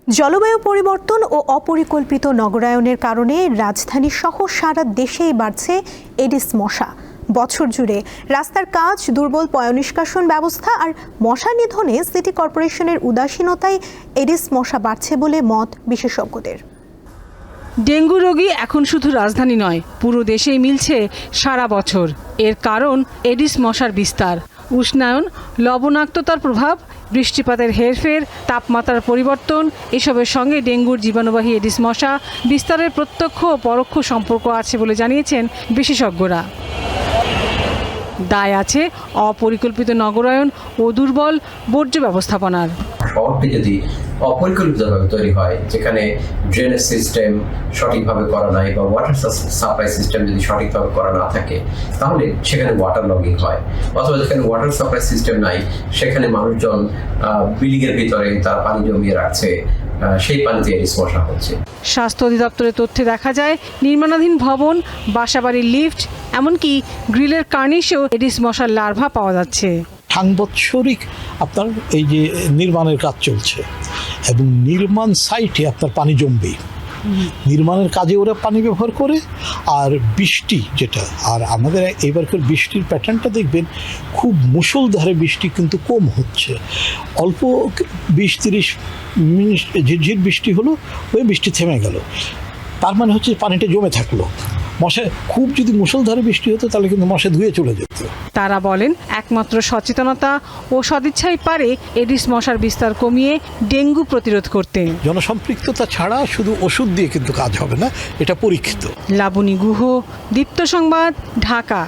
জলবায়ু পরিবর্তন ও অপরিকল্পিত নগরায়নের কারণে রাজধানী সহ সারা দেশেই বাড়ছে এডিস মশা। বছর জুড়ে রাস্তার কাজ, দুর্বল পয়ঃনিষ্কাশন ব্যবস্থা আর মশা নিধনে সিটি কর্পোরেশনের উদাসীনতায় এডিস মশা বাড়ছে বলে মত বিশেষজ্ঞদের। ডেঙ্গু রোগী এখন শুধু রাজধানী নয়, পুরো দেশেই মিলছে সারা বছর। এর কারণ এডিস মশার বিস্তার। উষ্ণায়ন, লবণাক্ততার প্রভাব, বৃষ্টিপাতের হেরফের, তাপমাত্রার পরিবর্তন, এসবের সঙ্গে ডেঙ্গুর জীবাণুবাহী এডিস মশা বিস্তারের প্রত্যক্ষ ও পরোক্ষ সম্পর্ক আছে বলে জানিয়েছেন বিশেষজ্ঞরা। দায় আছে অপরিকল্পিত নগরায়ন ও দুর্বল বর্জ্য ব্যবস্থাপনার। শহরটি যদি অপরিকল্পিতভাবে তৈরি হয়, যেখানে ড্রেনেজ সিস্টেম সঠিকভাবে করা নাই বা ওয়াটার সাপ্লাই সিস্টেম যদি সঠিকভাবে করা না থাকে, তাহলে সেখানে ওয়াটার লগিং হয়। অথবা যেখানে ওয়াটার সাপ্লাই সিস্টেম নাই, সেখানে মানুষজন বিল্ডিংয়ের ভিতরে তার পানি জমিয়ে রাখছে, সেই পানিতে এডিস মশা হচ্ছে। স্বাস্থ্য অধিদপ্তরের তথ্যে দেখা যায়, নির্মাণাধীন ভবন, বাসাবাড়ির লিফট, এমনকি গ্রিলের কার্নিশেও এডিস মশার লার্ভা পাওয়া যাচ্ছে। সাংবৎসরিক আপনার এই যে নির্মাণের কাজ চলছে এবং নির্মাণ সাইটে আপনার পানি জমবে, নির্মাণের কাজে ওরা পানি ব্যবহার করে। আর বৃষ্টি যেটা, আর আমাদের এবারকার বৃষ্টির প্যাটার্নটা দেখবেন, খুব মুষলধারে বৃষ্টি কিন্তু কম হচ্ছে। অল্প 20-30 মিনিট ঝিরঝির বৃষ্টি হলো, ওই বৃষ্টি থেমে গেল, তার মানে হচ্ছে পানিটা জমে থাকলো। মশা খুব যদি মুষলধারে বৃষ্টি হতো, তাহলে কিন্তু মশা ধুয়ে চলে যেত। তারা বলেন, একমাত্র সচেতনতা ও সদিচ্ছাই পারে এডিস মশার বিস্তার কমিয়ে ডেঙ্গু প্রতিরোধ করতে। জনসম্পৃক্ততা ছাড়া শুধু ওষুধ দিয়ে কিন্তু কাজ হবে না, এটা পরীক্ষিত। লাবণী গুহ, দীপ্ত সংবাদ, ঢাকা।